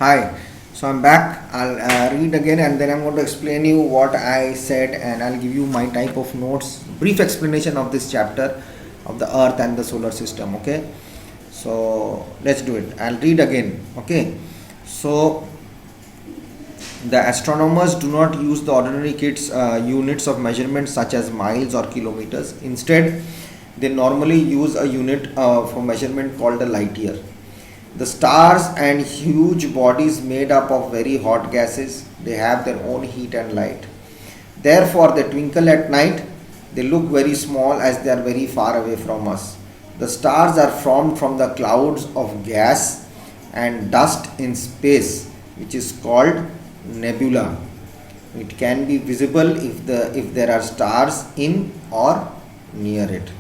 Hi, so I'm back. I'll read again and then I'm going to explain you what I said and I'll give you my type of notes, brief explanation of this chapter of the earth and the solar system. Okay, so let's do it. I'll read again. Okay, so the astronomers do not use the ordinary units of measurement such as miles or kilometers. Instead, they normally use a unit for measurement called a light year. The stars and huge bodies made up of very hot gases, they have their own heat and light. Therefore, they twinkle at night. They look very small as they are very far away from us. The stars are formed from the clouds of gas and dust in space, which is called nebula. It can be visible if there are stars in or near it.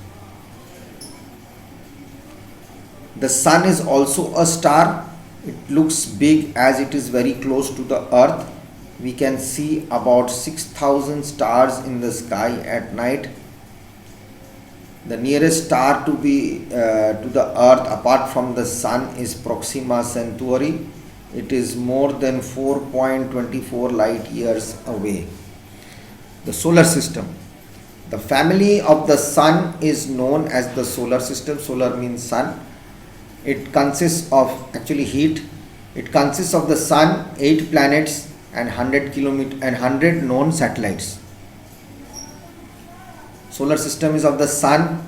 The sun is also a star. It looks big as it is very close to the earth. We can see about 6,000 stars in the sky at night. The nearest star to the earth apart from the sun is Proxima Centauri. It is more than 4.24 light years away. The solar system. The family of the sun is known as the solar system. Solar means sun. It consists of heat. It consists of the sun, 8 planets and 100 known satellites. Solar system is of the sun,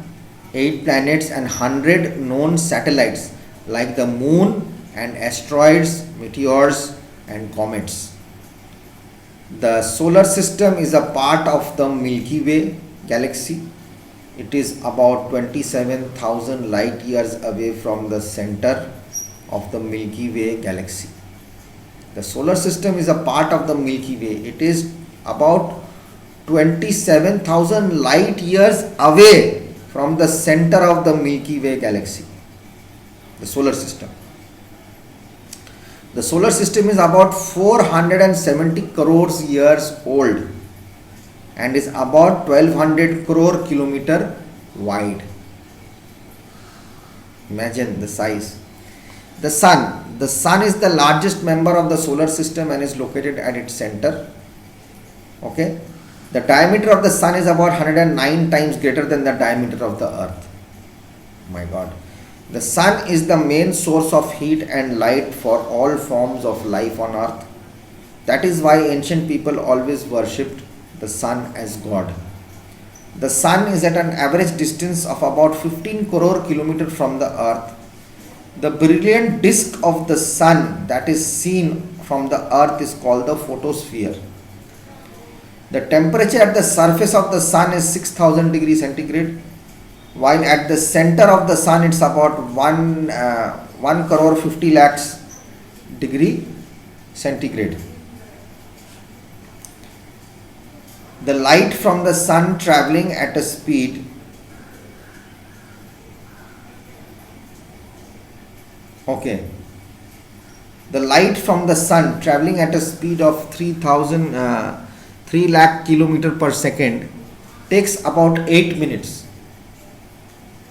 8 planets and 100 known satellites like the moon and asteroids, meteors and comets. The solar system is a part of the Milky Way galaxy. It is about 27,000 light years away from the center of the Milky Way galaxy. The solar system is a part of the Milky Way. It is about 27,000 light years away from the center of the Milky Way galaxy. The solar system. The solar system is about 470 crores years old and is about 1200 crore kilometer wide. Imagine the size. The sun is the largest member of the solar system and is located at its center. Okay, the diameter of the sun is about 109 times greater than the diameter of the earth. My God, the sun is the main source of heat and light for all forms of life on earth. That is why ancient people always worshipped the sun as God. The sun is at an average distance of about 15 crore kilometers from the earth. The brilliant disk of the sun that is seen from the earth is called the photosphere. The temperature at the surface of the sun is 6,000 degrees centigrade, while at the center of the sun it's about 1 crore 50 lakhs degree centigrade. The light from the sun traveling at a speed the light from the sun traveling at a speed of 3 lakh kilometer per second takes about 8 minutes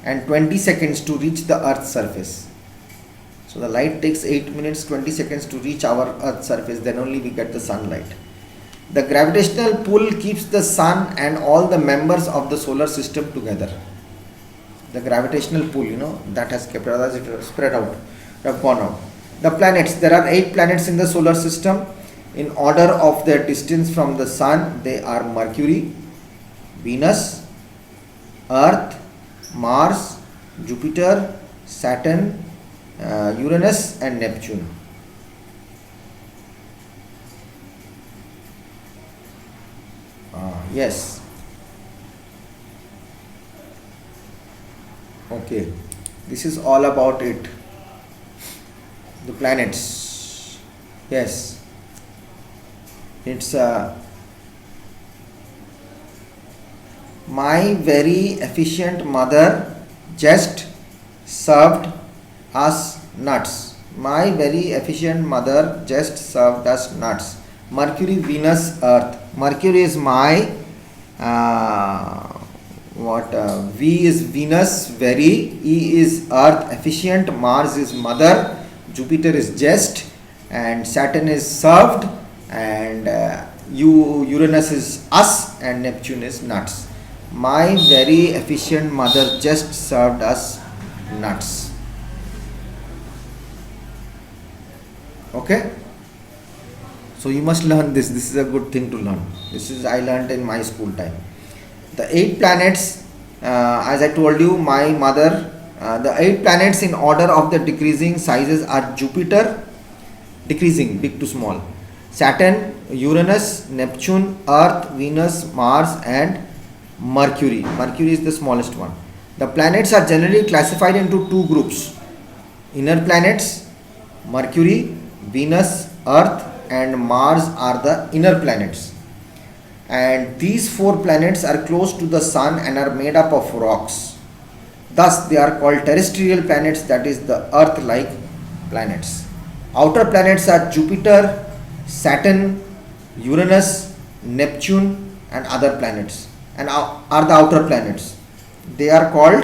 and 20 seconds to reach the earth's surface. So the light takes 8 minutes 20 seconds to reach our earth's surface, then only we get the sunlight. The gravitational pull keeps the sun and all the members of the solar system together. The gravitational pull, that has kept others, it spread out, have gone out. The planets, there are 8 planets in the solar system. In order of their distance from the sun, they are Mercury, Venus, Earth, Mars, Jupiter, Saturn, Uranus and Neptune. Yes. Okay. This is all about it. The planets. Yes. It's my very efficient mother just served us nuts. My very efficient mother just served us nuts. Mercury, Venus, Earth. Mercury is my V is Venus, very, E is Earth, efficient, Mars is mother, Jupiter is just, and Saturn is served, and Uranus is us, and Neptune is nuts. My very efficient mother just served us nuts. Okay, so you must learn this. This is a good thing to learn. This is I learned in my school time. The 8 planets, as I told you, my mother, the 8 planets in order of the decreasing sizes are Jupiter, decreasing, big to small, Saturn, Uranus, Neptune, Earth, Venus, Mars, and Mercury. Mercury is the smallest one. The planets are generally classified into 2 groups: inner planets, Mercury, Venus, Earth, and Mars are the inner planets. And these 4 planets are close to the sun and are made up of rocks. Thus, they are called terrestrial planets, that is, the Earth-like planets. Outer planets are Jupiter, Saturn, Uranus, Neptune, and other planets, and are the outer planets. They are called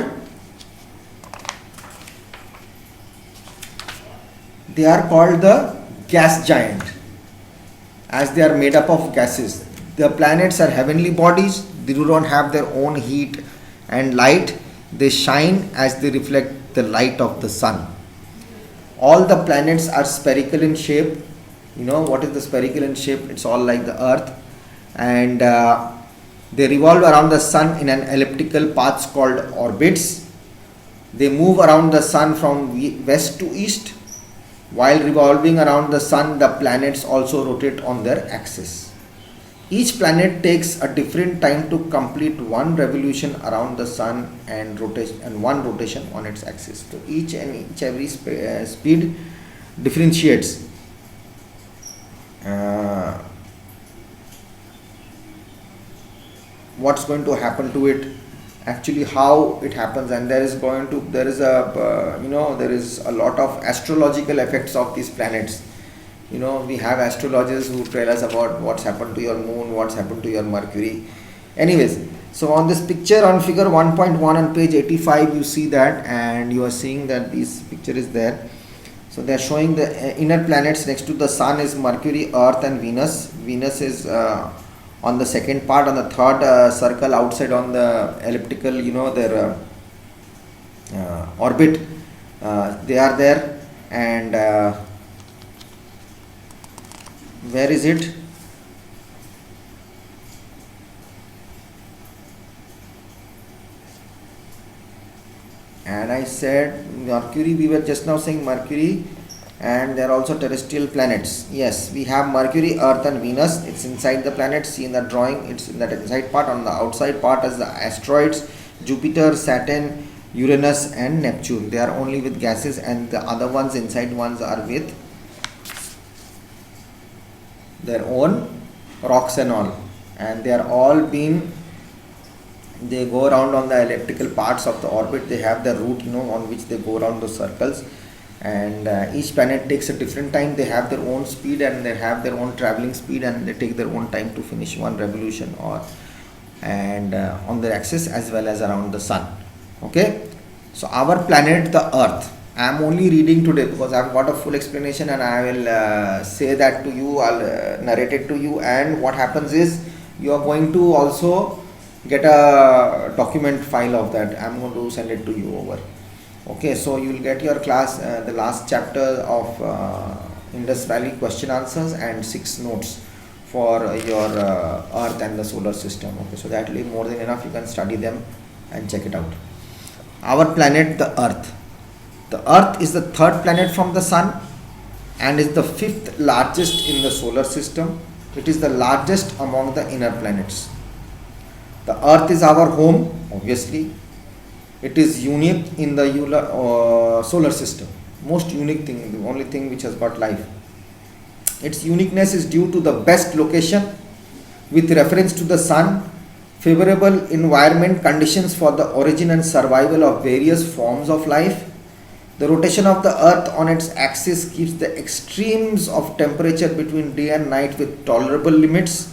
the gas giant, as they are made up of gases. The planets are heavenly bodies. They do not have their own heat and light. They shine as they reflect the light of the sun. All the planets are spherical in shape. You know what is the spherical in shape? It's all like the Earth, and they revolve around the sun in an elliptical paths called orbits. They move around the sun from west to east. While revolving around the sun, the planets also rotate on their axis. Each planet takes a different time to complete one revolution around the sun and one rotation on its axis. So every speed differentiates. What's going to happen to it, actually how it happens, and there is a lot of astrological effects of these planets. We have astrologers who tell us about what's happened to your moon, what's happened to your Mercury. Anyways, so on this picture on figure 1.1 on page 85, you see that, and you are seeing that this picture is there. So they are showing the inner planets. Next to the sun is Mercury, Earth, and Venus. Venus is on the second part, on the third circle outside on the elliptical, their orbit. They are there, and where is it? And I said Mercury, we were just now saying Mercury, and there are also terrestrial planets. Yes, we have Mercury, Earth, and Venus. It's inside the planets. See in the drawing, it's in that inside part. On the outside part is the asteroids: Jupiter, Saturn, Uranus, and Neptune. They are only with gases, and the other ones, inside ones, are with their own rocks and all, and they are all they go around on the elliptical parts of the orbit. They have the route on which they go around those circles, and each planet takes a different time. They have their own speed, and they have their own traveling speed, and they take their own time to finish one revolution on their axis as well as around the sun. Okay, so our planet, the Earth, I am only reading today because I have got a full explanation, and I will say that to you. I'll narrate it to you, and what happens is you are going to also get a document file of that. I'm going to send it to you over. Okay, so you will get your class, the last chapter of Indus Valley question answers and 6 notes for your Earth and the solar system. Okay, so that will be more than enough. You can study them and check it out. Our planet, the Earth. The Earth is the 3rd planet from the Sun and is the 5th largest in the solar system. It is the largest among the inner planets. The Earth is our home, obviously. It is unique in the solar system. Most unique thing, the only thing which has got life. Its uniqueness is due to the best location with reference to the Sun, favorable environment conditions for the origin and survival of various forms of life. The rotation of the Earth on its axis keeps the extremes of temperature between day and night with tolerable limits.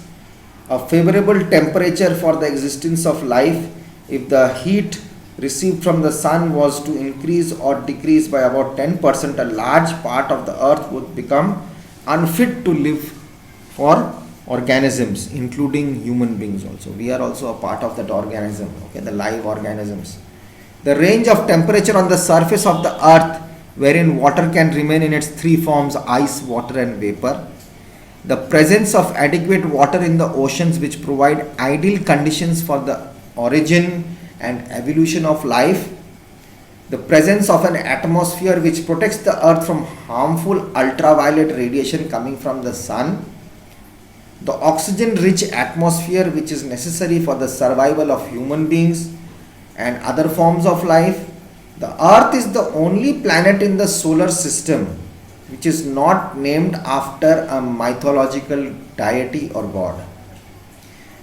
A favorable temperature for the existence of life. If the heat received from the Sun was to increase or decrease by about 10%, a large part of the Earth would become unfit to live for organisms, including human beings also. We are also a part of that organism, okay, the live organisms. The range of temperature on the surface of the earth wherein water can remain in its three forms: ice, water and vapor. The presence of adequate water in the oceans which provide ideal conditions for the origin and evolution of life. The presence of an atmosphere which protects the earth from harmful ultraviolet radiation coming from the sun. The oxygen rich atmosphere which is necessary for the survival of human beings and other forms of life. The earth is the only planet in the solar system which is not named after a mythological deity or god.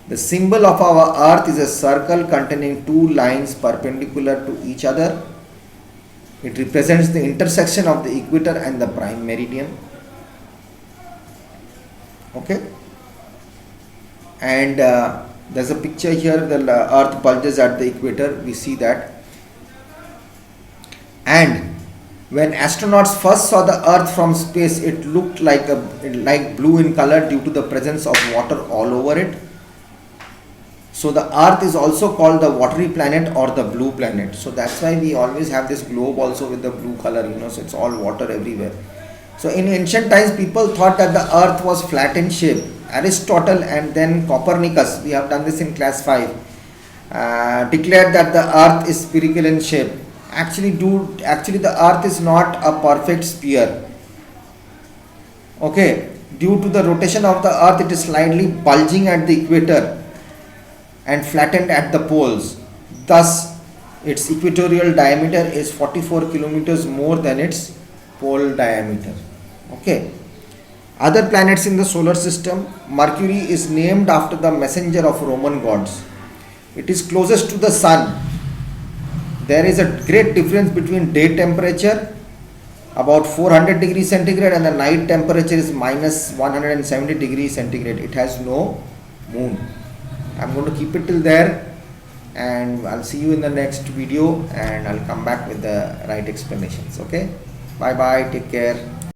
The symbol of our earth is a circle containing two lines perpendicular to each other. It represents the intersection of the equator and the prime meridian. Okay. And there's a picture here, the earth bulges at the equator, we see that. And when astronauts first saw the earth from space, it looked like blue in color due to the presence of water all over it. So the earth is also called the watery planet or the blue planet. So that's why we always have this globe also with the blue color, so it's all water everywhere. So in ancient times, people thought that the earth was flat in shape. Aristotle and then Copernicus, we have done this in class 5, declared that the earth is spherical in shape. Actually the earth is not a perfect sphere. Okay, due to the rotation of the earth, it is slightly bulging at the equator and flattened at the poles. Thus, its equatorial diameter is 44 kilometers more than its pole diameter. Okay. Other planets in the solar system: Mercury is named after the messenger of Roman gods. It is closest to the sun. There is a great difference between day temperature, about 400 degrees centigrade, and the night temperature is minus 170 degrees centigrade. It has no moon. I'm going to keep it till there, and I'll see you in the next video, and I'll come back with the right explanations. Okay, bye bye, take care.